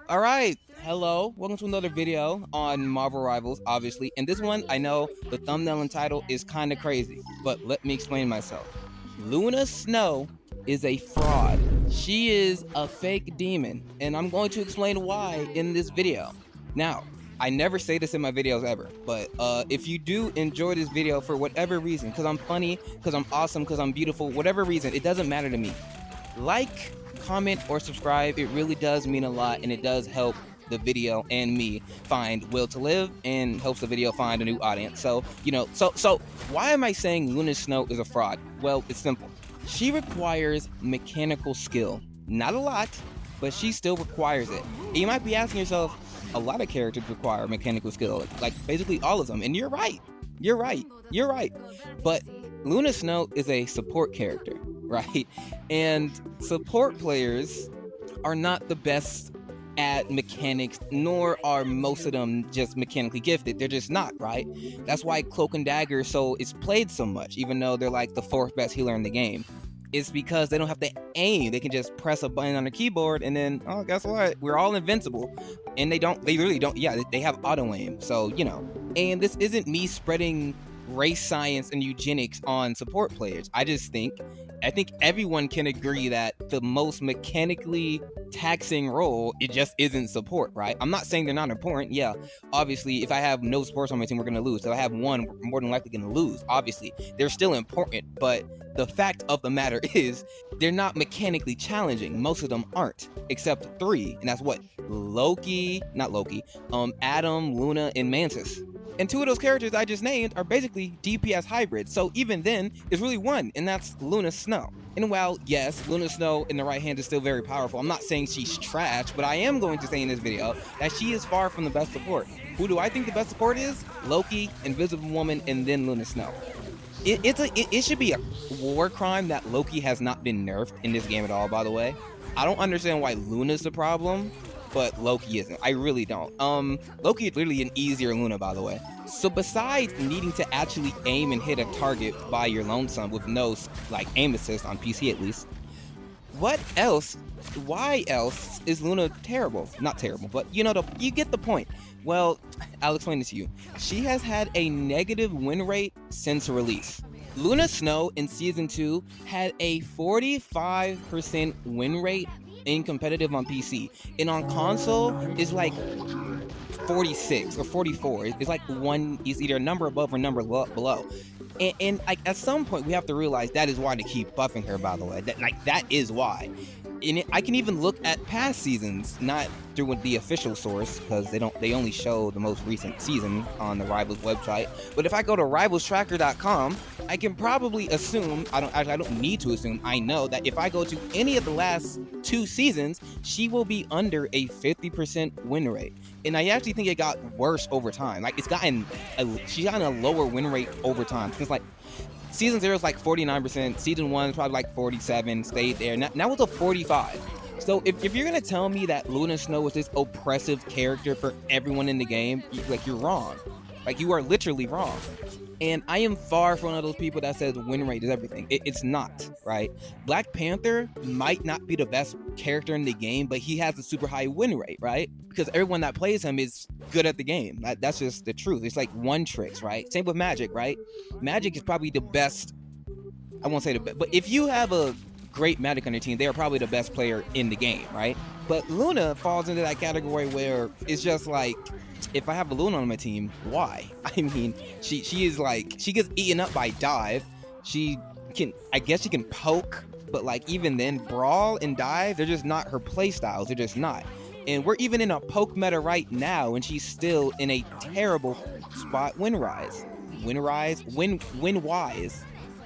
All right, hello. Welcome to another video on Marvel Rivals, obviously. And this one, I know the thumbnail and title is kind of crazy, but let me explain myself. Luna Snow is a fraud. She is a fake demon, and I'm going to explain why in this video. Now, I never say this in my videos ever, but if you do enjoy this video for whatever reason, because I'm funny, because I'm awesome, because I'm beautiful, whatever reason, it doesn't matter to me. Like, comment, or subscribe. It really does mean a lot, and it does help the video and me find will to live and helps the video find a new audience. So why am I saying Luna Snow is a fraud? Well, it's simple. She requires mechanical skill. Not a lot, but she still requires it. And you might be asking yourself, a lot of characters require mechanical skill, like basically all of them. And you're right. You're right. You're right. But Luna Snow is a support character, right? And support players are not the best at mechanics, nor are most of them just mechanically gifted. They're just not, right? That's why Cloak and Dagger is played so much, even though they're like the fourth best healer in the game. It's because they don't have to aim. They can just press a button on their keyboard and then, oh, guess what? We're all invincible. And they really don't, yeah, they have auto aim. So, and this isn't me spreading race science and eugenics on support players. I think everyone can agree that the most mechanically taxing role, it just isn't support, right? I'm not saying they're not important. Yeah, obviously, if I have no supports on my team, we're going to lose. So if I have one, we're more than likely going to lose. Obviously, they're still important, but the fact of the matter is they're not mechanically challenging. Most of them aren't, except three, and that's what? Adam, Luna, and Mantis. And two of those characters I just named are basically DPS hybrids. So even then, there's really one, and that's Luna Snow. And while, yes, Luna Snow in the right hand is still very powerful, I'm not saying she's trash, but I am going to say in this video that she is far from the best support. Who do I think the best support is? Loki, Invisible Woman, and then Luna Snow. It should be a war crime that Loki has not been nerfed in this game at all, by the way. I don't understand why Luna's the problem, but Loki isn't. I really don't. Loki is literally an easier Luna, by the way. So besides needing to actually aim and hit a target by your lonesome with no aim assist on PC at least, what else? Why else is Luna terrible? Not terrible, but you get the point. Well, I'll explain this to you. She has had a negative win rate since release. Luna Snow in Season 2 had a 45% win rate in competitive on PC, and on console is like 46 or 44. It's like one is either a number above or number below. And at some point we have to realize that is why they keep buffing her, by the way. That is why. And I can even look at past seasons, not through the official source, because they only show the most recent season on the Rivals website. But if I go to rivalstracker.com, I can probably assume, I don't need to assume, I know that if I go to any of the last 2 seasons, she will be under a 50% win rate. And I actually think it got worse over time. She's gotten a lower win rate over time. Because Season 0 is 49%, Season 1 is probably 47, stayed there. Now it's a 45. So if you're going to tell me that Luna Snow is this oppressive character for everyone in the game, you're wrong. You are literally wrong. And I am far from one of those people that says win rate is everything. It's not, right? Black Panther might not be the best character in the game, but he has a super high win rate, right? Because everyone that plays him is good at the game. That's just the truth. It's like one tricks, right? Same with Magic, right? Magic is probably the best. I won't say the best, but if you have a great Magic on your team, they are probably the best player in the game, right? But Luna falls into that category where it's just if I have a Luna on my team, why? I mean, she gets eaten up by dive. I guess she can poke, but even then, brawl and dive, they're just not her play styles. They're just not. And we're even in a poke meta right now, and she's still in a terrible spot win-wise.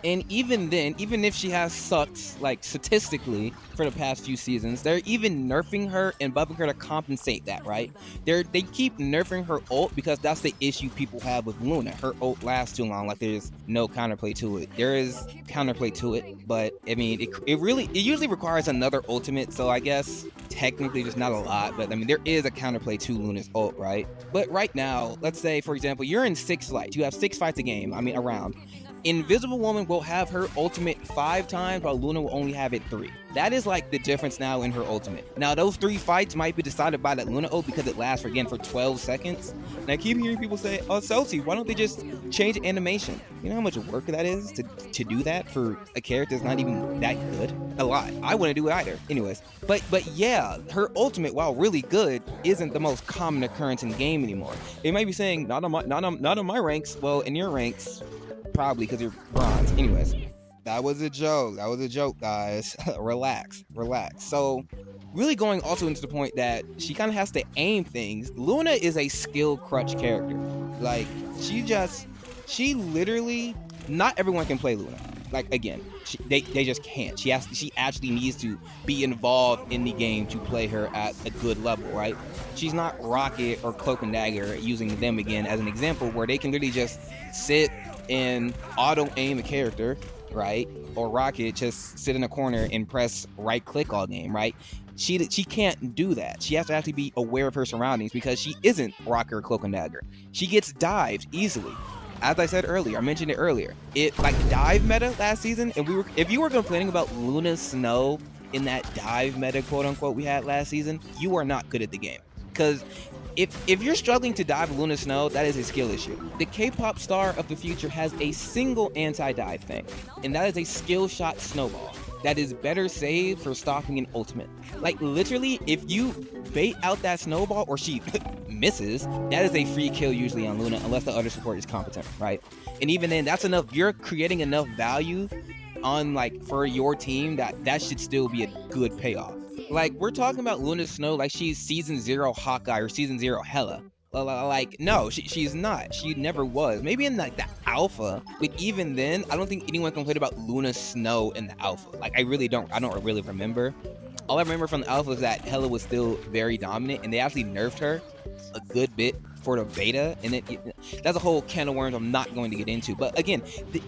And even then, even if she has sucked statistically for the past few seasons, they're even nerfing her and buffing her to compensate that, right? They keep nerfing her ult because that's the issue people have with Luna. Her ult lasts too long. There's no counterplay to it. There is counterplay to it, but I mean, it usually requires another ultimate. So I guess technically there's not a lot, but I mean, there is a counterplay to Luna's ult, right? But right now, let's say for example, you're in 6 fights. You have 6 fights a round. Invisible Woman will have her ultimate 5 times, while Luna will only have it 3. That is like the difference now in her ultimate. Now those 3 fights might be decided by that Luna ult because it lasts for 12 seconds. And I keep hearing people say, oh Celsi, why don't they just change animation? You know how much work that is to do that for a character that's not even that good? A lot. I wouldn't do it either. Anyways, but yeah, her ultimate, while really good, isn't the most common occurrence in the game anymore. They might be saying, not on my ranks. Well, in your ranks, probably because you're bronze. Anyways, that was a joke. That was a joke, guys. Relax. So, really going also into the point that she kind of has to aim things. Luna is a skill crutch character. Like, she literally, not everyone can play Luna. Like, again, they just can't. She actually needs to be involved in the game to play her at a good level, right? She's not Rocket or Cloak and Dagger, using them again as an example, where they can literally just sit and auto aim a character, right? Or Rocket just sit in a corner and press right click all game, right? She can't do that. She has to actually be aware of her surroundings because she isn't Rocket or Cloak and Dagger. She gets dived easily. As I said earlier, I mentioned it earlier. It like dive meta last season, and if you were complaining about Luna Snow in that dive meta, quote unquote, we had last season, you are not good at the game. Because if you're struggling to dive Luna Snow, that is a skill issue. The K-pop star of the future has a single anti-dive thing, and that is a skill shot snowball that is better saved for stopping an ultimate. Like, literally, if you bait out that snowball or she misses, that is a free kill usually on Luna, unless the other support is competent, right? And even then, that's enough. You're creating enough value on, like, for your team that should still be a good payoff. Like, we're talking about Luna Snow like she's season 0 Hawkeye or season 0 Hela. Like, no, she's not. She never was. Maybe in like the alpha, but even then, I don't think anyone complained about Luna Snow in the alpha. Like, I don't really remember. All I remember from the alpha is that Hela was still very dominant, and they actually nerfed her a good bit for the beta, and that's a whole can of worms I'm not going to get into. But again,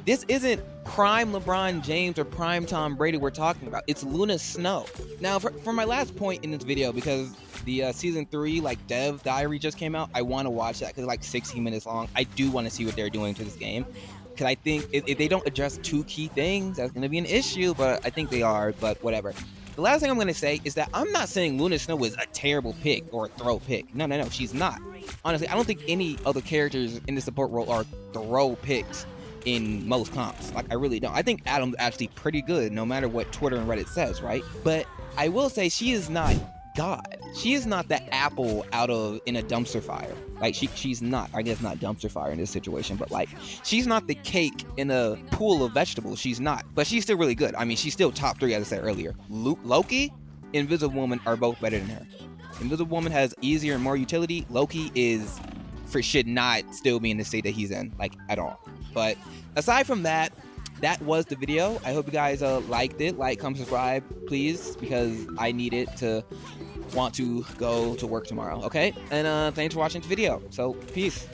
this isn't prime LeBron James or prime Tom Brady we're talking about. It's Luna Snow. Now, for my last point in this video, because the season 3 like dev diary just came out, I want to watch that because it's like 16 minutes long. I do want to see what they're doing to this game, because I think if they don't address 2 key things, that's going to be an issue. But I think they are. But whatever. The last thing I'm going to say is that I'm not saying Luna Snow is a terrible pick or a throw pick. No, she's not. Honestly, I don't think any other characters in the support role are throw picks in most comps. Like, I really don't. I think Adam's actually pretty good, no matter what Twitter and Reddit says, right? But I will say she is not God. She is not the apple in a dumpster fire. Like, she's not, I guess not dumpster fire in this situation, but like, she's not the cake in a pool of vegetables. She's not, but she's still really good. I mean, she's still top 3, as I said earlier. Loki, Invisible Woman are both better than her. Invisible Woman has easier and more utility. Loki should not still be in the state that he's in, like, at all. But aside from that, that was the video. I hope you guys liked it. Like, comment, subscribe, please, because I need it to want to go to work tomorrow, okay? And thanks for watching this video. So, peace.